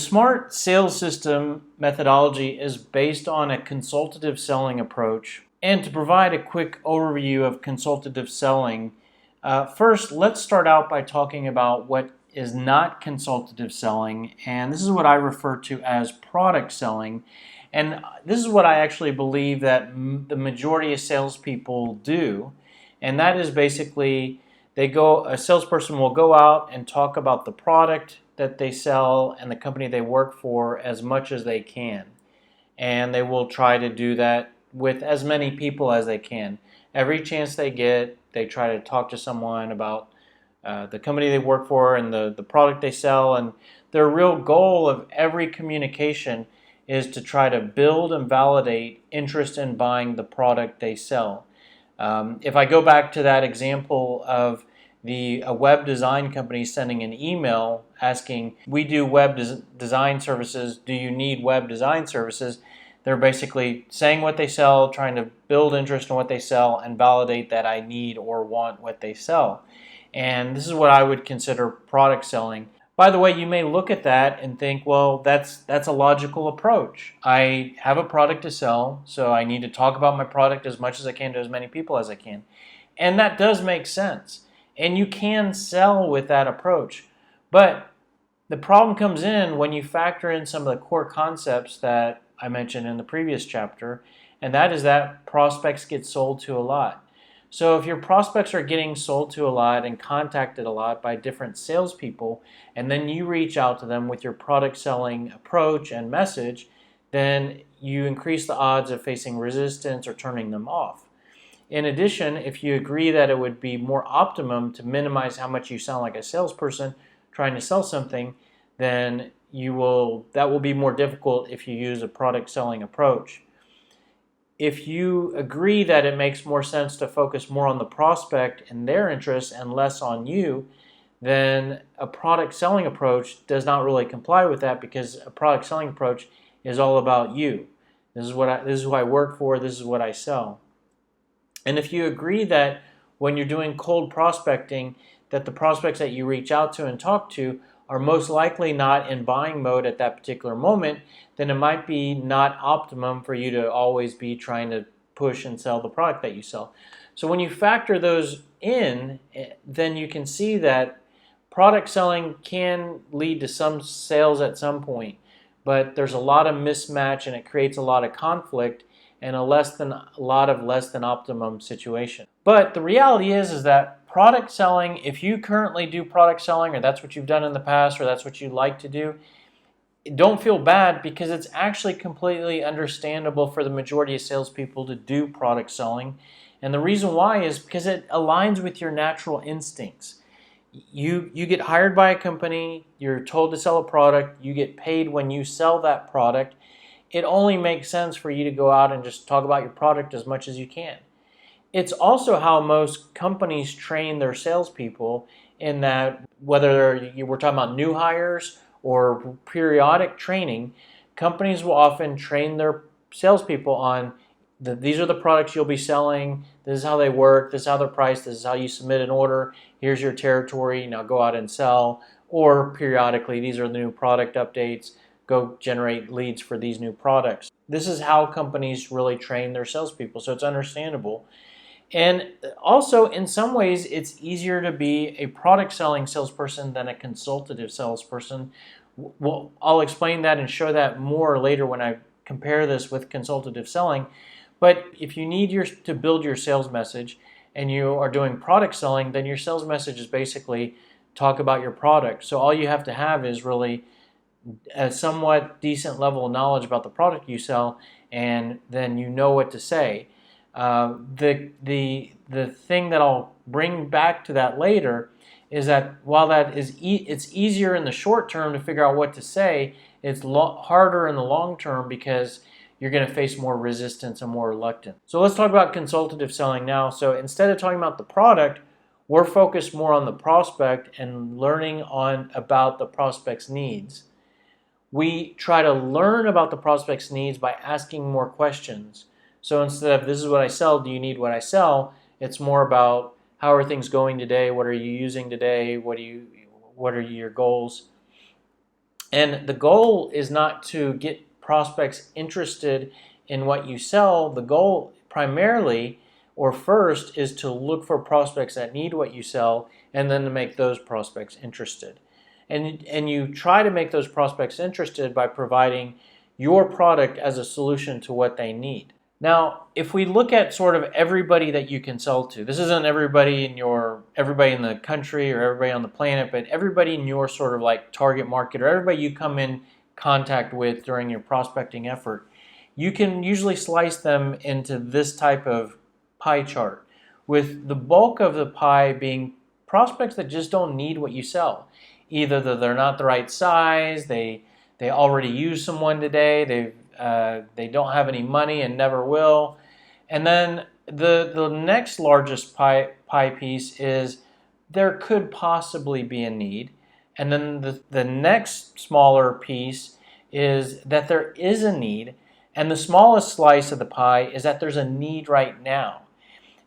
Smart sales system methodology is based on a consultative selling approach. And to provide a quick overview of consultative selling, first let's start out by talking about what is not consultative selling, and this is what I refer to as product selling. And this is what I actually believe that the majority of salespeople do, and that is basically a salesperson will go out and talk about the product that they sell and the company they work for as much as they can. And they will try to do that with as many people as they can. Every chance they get, they try to talk to someone about the company they work for and the product they sell. And their real goal of every communication is to try to build and validate interest in buying the product they sell. If I go back to that example of a web design company sending an email asking, we do web design services, do you need web design services? They're basically saying what they sell, trying to build interest in what they sell, and validate that I need or want what they sell. And this is what I would consider product selling. By the way, you may look at that and think, well, that's a logical approach. I have a product to sell, so I need to talk about my product as much as I can to as many people as I can. And that does make sense. And you can sell with that approach. But the problem comes in when you factor in some of the core concepts that I mentioned in the previous chapter, and that is that prospects get sold to a lot. So if your prospects are getting sold to a lot and contacted a lot by different salespeople, and then you reach out to them with your product selling approach and message, then you increase the odds of facing resistance or turning them off. In addition, if you agree that it would be more optimum to minimize how much you sound like a salesperson trying to sell something, then that will be more difficult if you use a product selling approach. If you agree that it makes more sense to focus more on the prospect and their interests and less on you, then a product selling approach does not really comply with that, because a product selling approach is all about you. This is who I work for, this is what I sell. And if you agree that when you're doing cold prospecting, that the prospects that you reach out to and talk to are most likely not in buying mode at that particular moment, then it might be not optimum for you to always be trying to push and sell the product that you sell. So when you factor those in, then you can see that product selling can lead to some sales at some point, but there's a lot of mismatch and it creates a lot of conflict and a less than optimum situation. But the reality is that product selling, if you currently do product selling, or that's what you've done in the past, or that's what you like to do, don't feel bad, because it's actually completely understandable for the majority of salespeople to do product selling. And the reason why is because it aligns with your natural instincts. You get hired by a company, you're told to sell a product, you get paid when you sell that product. It only makes sense for you to go out and just talk about your product as much as you can. It's also how most companies train their salespeople, in that whether we're talking about new hires or periodic training, companies will often train their salespeople on these are the products you'll be selling, this is how they work, this is how they're priced, this is how you submit an order, here's your territory, now go out and sell. Or periodically, these are the new product updates, go generate leads for these new products. This is how companies really train their salespeople, so it's understandable. And also, in some ways, it's easier to be a product selling salesperson than a consultative salesperson. Well, I'll explain that and show that more later when I compare this with consultative selling. But if you need to build your sales message and you are doing product selling, then your sales message is basically talk about your product. So all you have to have is really a somewhat decent level of knowledge about the product you sell, and then you know what to say. The thing that I'll bring back to that later is that while that is it's easier in the short term to figure out what to say, it's harder in the long term, because you're going to face more resistance and more reluctance. So let's talk about consultative selling now. So instead of talking about the product, we're focused more on the prospect and learning about the prospect's needs. We try to learn about the prospect's needs by asking more questions. So instead of this is what I sell, do you need what I sell? It's more about how are things going today? What are you using today? What are your goals? And the goal is not to get prospects interested in what you sell. The goal primarily or first is to look for prospects that need what you sell and then to make those prospects interested. And you try to make those prospects interested by providing your product as a solution to what they need. Now, if we look at sort of everybody that you can sell to, this isn't everybody in the country or everybody on the planet, but everybody in your sort of like target market or everybody you come in contact with during your prospecting effort, you can usually slice them into this type of pie chart, with the bulk of the pie being prospects that just don't need what you sell. Either that they're not the right size, they already use someone today, they don't have any money and never will. And then the next largest pie piece is there could possibly be a need. And then the next smaller piece is that there is a need. And the smallest slice of the pie is that there's a need right now.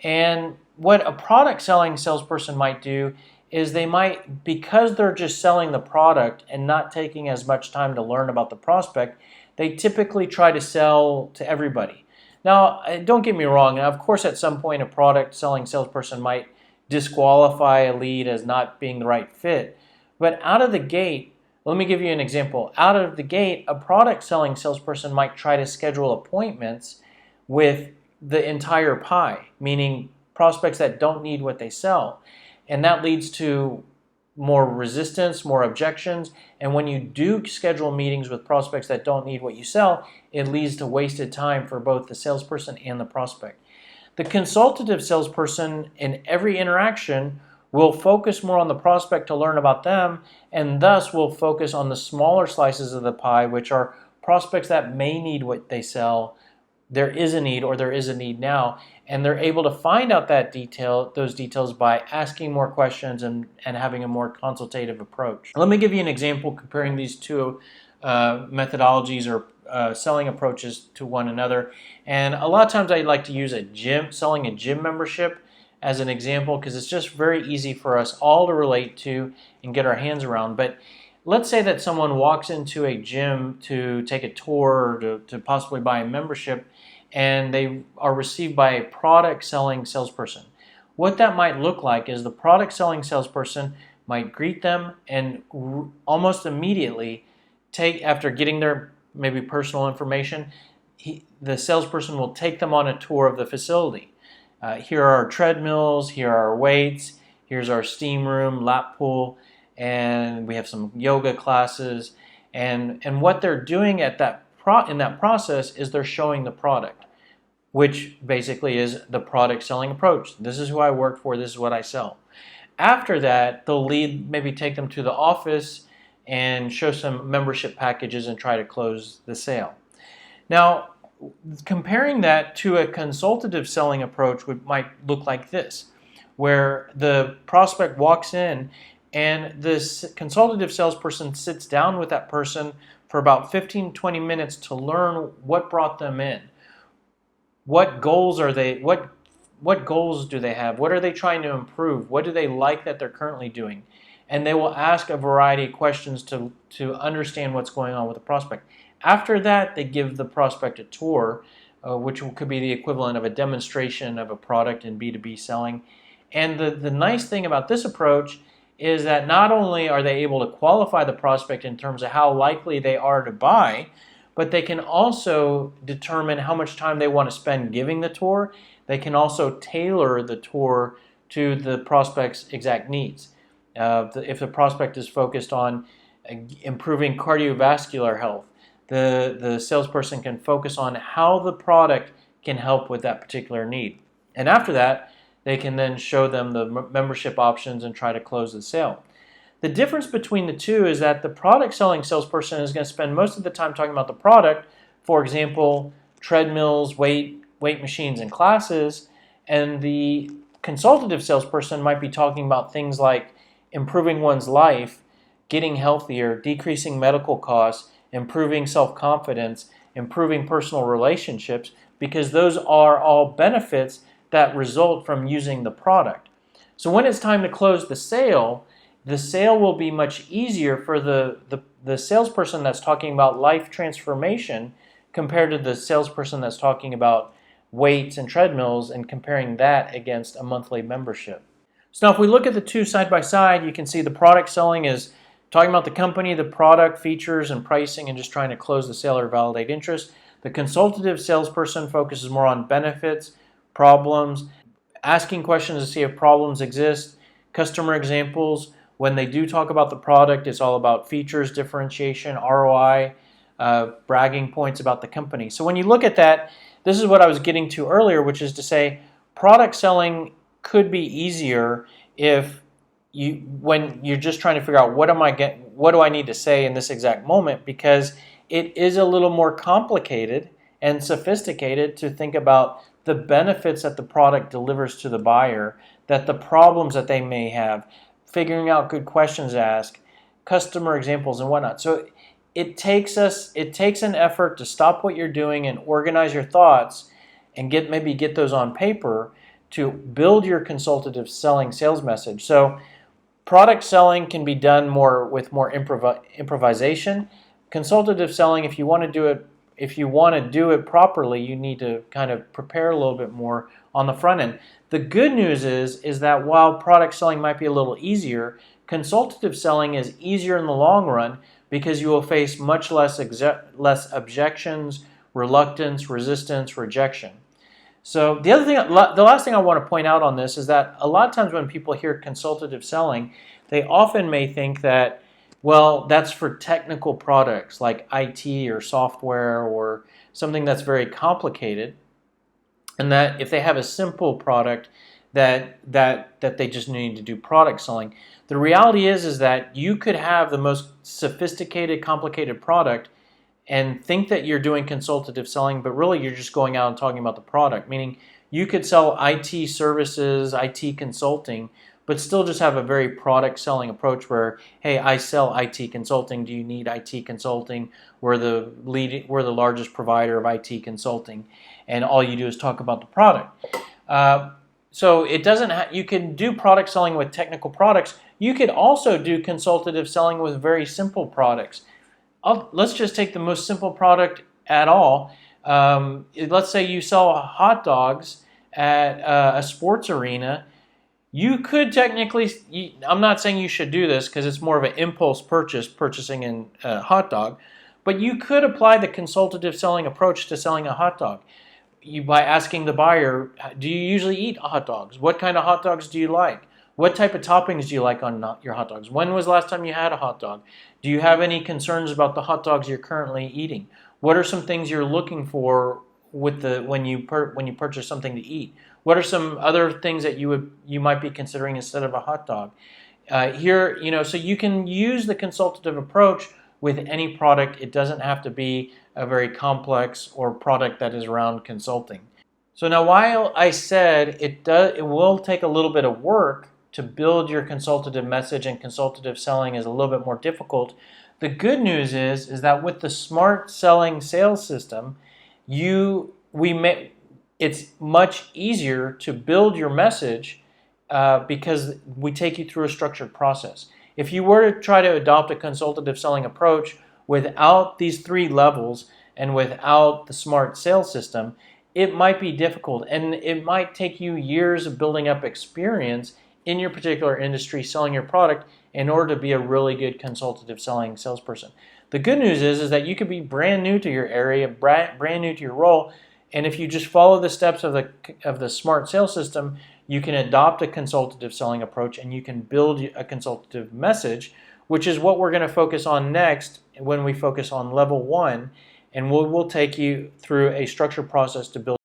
And what a product selling salesperson might do is they might, because they're just selling the product and not taking as much time to learn about the prospect, they typically try to sell to everybody. Now, don't get me wrong. Of course, at some point, a product selling salesperson might disqualify a lead as not being the right fit. But out of the gate, let me give you an example. Out of the gate, a product selling salesperson might try to schedule appointments with the entire pie, meaning prospects that don't need what they sell. And that leads to more resistance, more objections. And when you do schedule meetings with prospects that don't need what you sell, it leads to wasted time for both the salesperson and the prospect. The consultative salesperson in every interaction will focus more on the prospect to learn about them, and thus will focus on the smaller slices of the pie, which are prospects that may need what they sell. There is a need, or there is a need now, and they're able to find out those details by asking more questions and having a more consultative approach. Let me give you an example comparing these two methodologies or selling approaches to one another. And a lot of times I like to use selling a gym membership as an example, because it's just very easy for us all to relate to and get our hands around. But let's say that someone walks into a gym to take a tour or to possibly buy a membership, and they are received by a product selling salesperson. What that might look like is the product selling salesperson might greet them and almost immediately after getting their maybe personal information, the salesperson will take them on a tour of the facility. Here are our treadmills, here are our weights, here's our steam room, lap pool, and we have some yoga classes. And what they're doing in that process is they're showing the product, which basically is the product selling approach. This is who I work for, this is what I sell. After that, they'll maybe take them to the office and show some membership packages and try to close the sale. Now, comparing that to a consultative selling approach might look like this, where the prospect walks in and this consultative salesperson sits down with that person for about 15-20 minutes to learn what brought them in. What goals are they? What goals do they have? What are they trying to improve? What do they like that they're currently doing? And they will ask a variety of questions to understand what's going on with the prospect. After that, they give the prospect a tour, which could be the equivalent of a demonstration of a product in B2B selling. And the nice thing about this approach is that not only are they able to qualify the prospect in terms of how likely they are to buy, but they can also determine how much time they want to spend giving the tour. They can also tailor the tour to the prospect's exact needs. If the prospect is focused on improving cardiovascular health, the salesperson can focus on how the product can help with that particular need. And after that, they can then show them the membership options and try to close the sale. The difference between the two is that the product selling salesperson is going to spend most of the time talking about the product, for example, treadmills, weight machines, and classes, and the consultative salesperson might be talking about things like improving one's life, getting healthier, decreasing medical costs, improving self-confidence, improving personal relationships, because those are all benefits that result from using the product. So when it's time to close the sale, the sale will be much easier for the salesperson that's talking about life transformation compared to the salesperson that's talking about weights and treadmills and comparing that against a monthly membership. So now if we look at the two side by side, you can see the product selling is talking about the company, the product, features, and pricing, and just trying to close the sale or validate interest. The consultative salesperson focuses more on benefits, problems, asking questions to see if problems exist, customer examples. When they do talk about the product, it's all about features, differentiation, ROI, bragging points about the company. So when you look at that, this is what I was getting to earlier, which is to say product selling could be easier when you're just trying to figure out what do I need to say in this exact moment, because it is a little more complicated and sophisticated to think about the benefits that the product delivers to the buyer, that the problems that they may have, figuring out good questions to ask, customer examples and whatnot. So it takes an effort to stop what you're doing and organize your thoughts and maybe get those on paper to build your consultative selling sales message. So product selling can be done with more improvisation. Consultative selling, if you want to do it properly, you need to kind of prepare a little bit more on the front end. The good news is that while product selling might be a little easier, consultative selling is easier in the long run because you will face much less objections, reluctance, resistance, rejection. So the last thing I want to point out on this is that a lot of times when people hear consultative selling, they often may think that, well, that's for technical products like IT or software or something that's very complicated, and that if they have a simple product that they just need to do product selling. The reality is that you could have the most sophisticated, complicated product and think that you're doing consultative selling, but really you're just going out and talking about the product, meaning you could sell IT services, IT consulting, but still just have a very product selling approach where, hey, I sell IT consulting. Do you need IT consulting? We're the largest provider of IT consulting, and all you do is talk about the product. So it doesn't. You can do product selling with technical products. You could also do consultative selling with very simple products. Let's just take the most simple product at all. Let's say you sell hot dogs at a sports arena. You could technically, I'm not saying you should do this because it's more of an impulse purchasing a hot dog, but you could apply the consultative selling approach to selling a hot dog. By asking the buyer, do you usually eat hot dogs? What kind of hot dogs do you like? What type of toppings do you like on your hot dogs? When was the last time you had a hot dog? Do you have any concerns about the hot dogs you're currently eating? What are some things you're looking for when you purchase something to eat? What are some other things that you might be considering instead of a hot dog? So you can use the consultative approach with any product. It doesn't have to be a very complex or product that is around consulting. So now, while I said it will take a little bit of work to build your consultative message, and consultative selling is a little bit more difficult, the good news is that with the smart selling sales system, it's much easier to build your message because we take you through a structured process. If you were to try to adopt a consultative selling approach without these three levels and without the smart sales system, it might be difficult, and it might take you years of building up experience in your particular industry selling your product in order to be a really good consultative selling salesperson. The good news is that you could be brand new to your area, brand new to your role, and if you just follow the steps of the smart sales system, you can adopt a consultative selling approach and you can build a consultative message, which is what we're going to focus on next when we focus on level 1, and we'll take you through a structured process to build